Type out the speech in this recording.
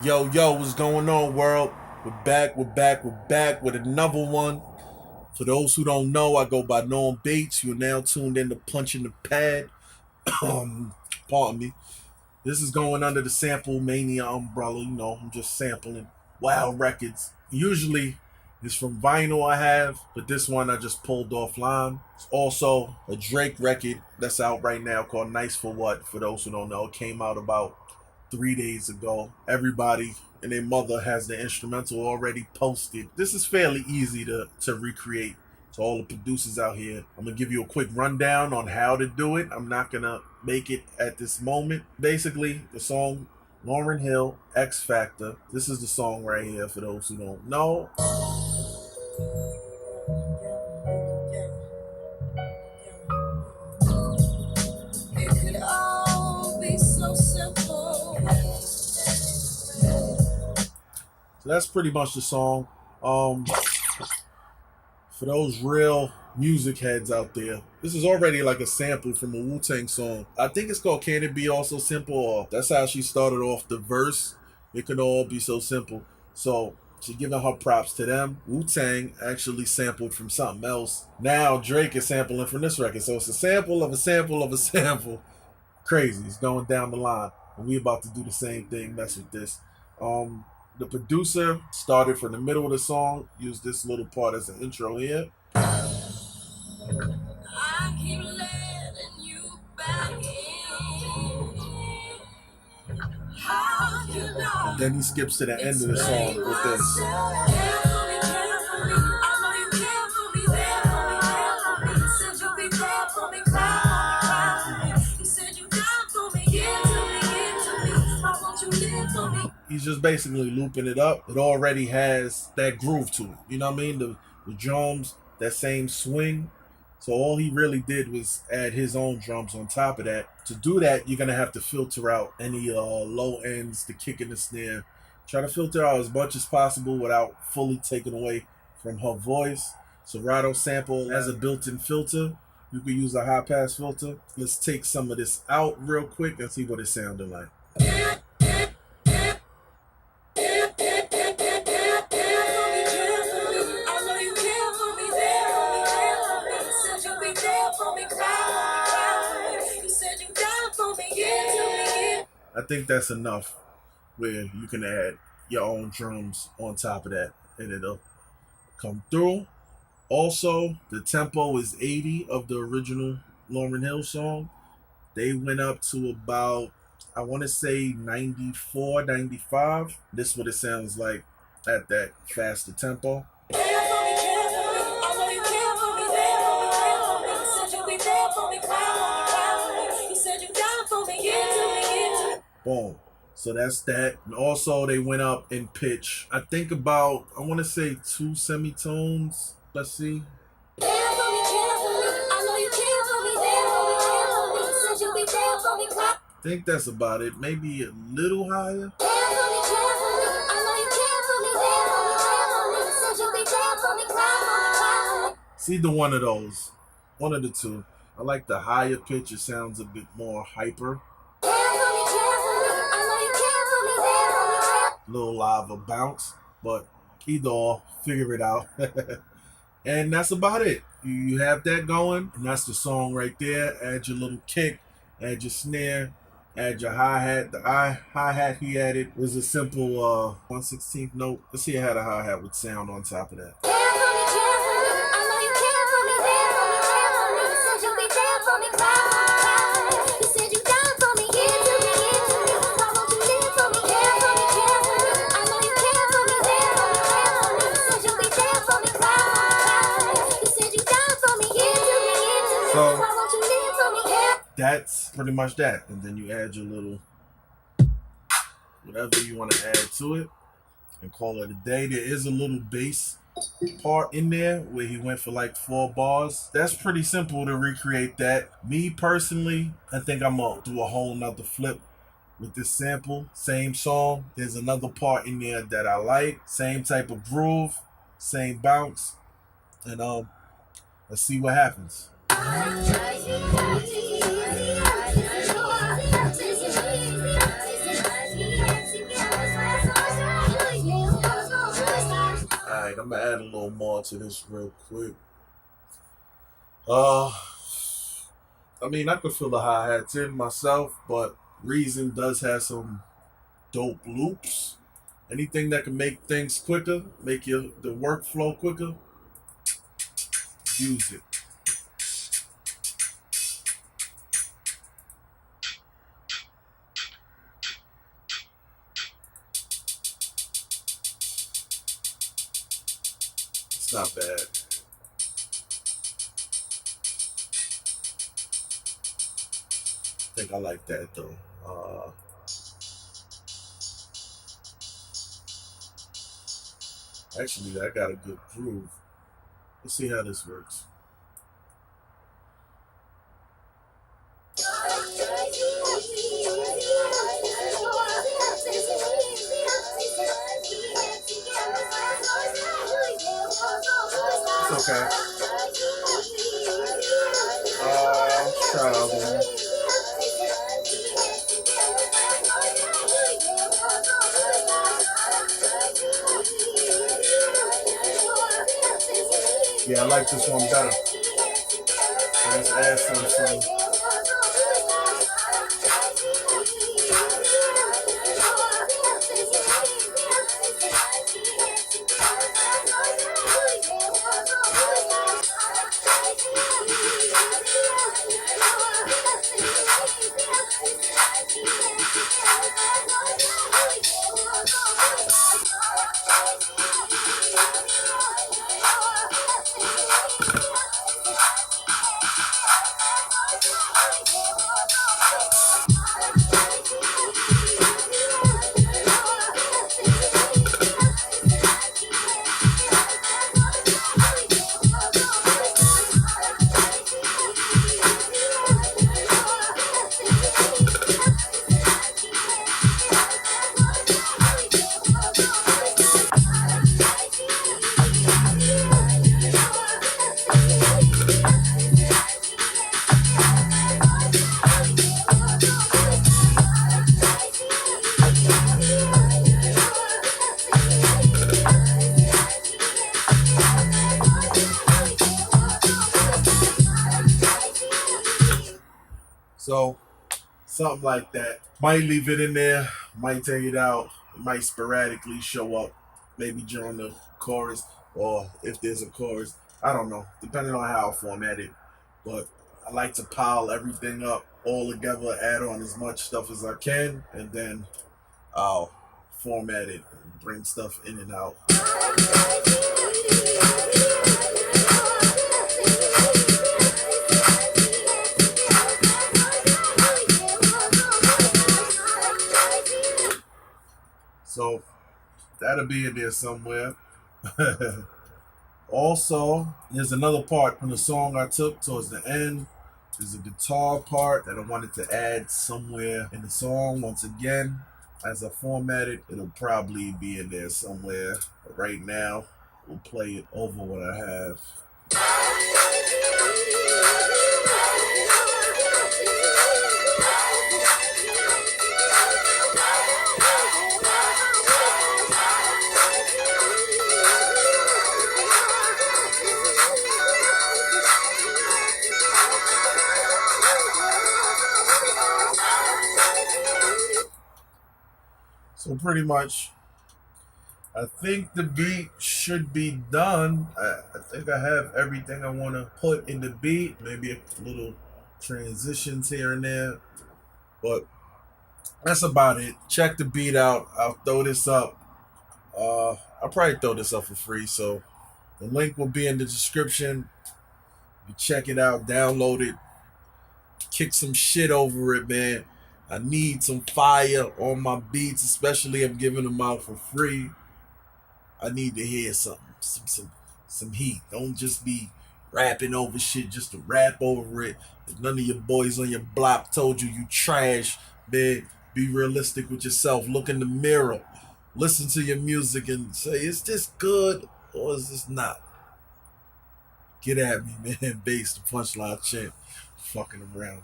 Yo, yo, what's going on, world? We're back with another one. For those who don't know, I go by Norm Bates. You're now tuned in to Punching the Pad. um, Pardon me. This is going under the Samplemania umbrella. You know, I'm just sampling wild records. Usually, it's from vinyl I have, but this one I just pulled offline. It's also a Drake record that's out right now called Nice for What. For those who don't know, it came out about 3 days ago. Everybody and their mother has the instrumental already posted. This is fairly easy to recreate. To all the producers out here, I'm gonna give you a quick rundown on how to do it. I'm not gonna make it at this moment. Basically, the song Lauryn Hill, X Factor. This is the song right here for those who don't know. It could all be so simple. So that's pretty much the song. For those real music heads out there, this is already like a sample from a Wu-Tang song. I think it's called Can It Be All So Simple? Or that's how she started off the verse. It could all be so simple. So she's giving her props to them. Wu-Tang actually sampled from something else. Now Drake is sampling from this record. So it's a sample of a sample of a sample. Crazy. It's going down the line. And we about to do the same thing. Mess with this. The producer started from the middle of the song, used this little part as an intro here. I keep letting you back in. Then he skips to the end of the song with this. He's just basically looping it up. It already has that groove to it. You know what I mean? The drums, that same swing. So all he really did was add his own drums on top of that. To do that, you're going to have to filter out any low ends, the kick and the snare. Try to filter out as much as possible without fully taking away from her voice. Serato sample has a built-in filter. You can use a high-pass filter. Let's take some of this out real quick and see what it sounded like. I think that's enough where you can add your own drums on top of that and it'll come through. Also, the tempo is 80 of the original Lauryn Hill song. They went up to about, I want to say 94, 95. This is what it sounds like at that faster tempo. Boom. So that's that. And also they went up in pitch. I think about, I want to say 2 semitones. Let's see. I think that's about it. Maybe a little higher. It's either one of those. One of the two. I like the higher pitch. It sounds a bit more hyper. Little lava bounce, but either or, figure it out. And that's about it. You have that going, and that's the song right there. Add your little kick, add your snare, add your hi-hat. The hi-hat he added was a simple 1/16th note. Let's see, it had a hi-hat with sound on top of that. So that's pretty much that. And then you add your little whatever you want to add to it and call it a day. There is a little bass part in there where he went for like 4 bars. That's pretty simple to recreate that. Me personally, I think I'm gonna do a whole nother flip with this sample. Same song. There's another part in there that I like. Same type of groove, same bounce. And let's see what happens. Alright, I'm gonna add a little more to this real quick. Uh, I mean, I could feel the hi-hats in myself, but Reason does have some dope loops. Anything that can make things quicker, make the workflow quicker, use it. It's not bad. I think I like that though. Actually, I got a good groove. Let's see how this works. It's okay. Let's try another one. Yeah, I like this one better. Let's add some. So, something like that. Might leave it in there, might take it out, it might sporadically show up, maybe during the chorus, or if there's a chorus. I don't know, depending on how I format it. But I like to pile everything up all together, add on as much stuff as I can, and then I'll format it and bring stuff in and out. So that'll be in there somewhere. Also, there's another part from the song I took towards the end. There's a guitar part that I wanted to add somewhere in the song. Once again, as I format it, it'll probably be in there somewhere. But right now, we'll play it over what I have. So pretty much, I think the beat should be done. I think I have everything I want to put in the beat. Maybe a little transitions here and there. But that's about it. Check the beat out. I'll throw this up. I'll probably throw this up for free. So the link will be in the description. You check it out, download it, kick some shit over it, man. I need some fire on my beats, especially I'm giving them out for free. I need to hear something, some heat. Don't just be rapping over shit just to rap over it. If none of your boys on your block told you you trash, man, be realistic with yourself. Look in the mirror. Listen to your music and say, is this good or is this not? Get at me, man. Bass, the punchline chant. Fucking around.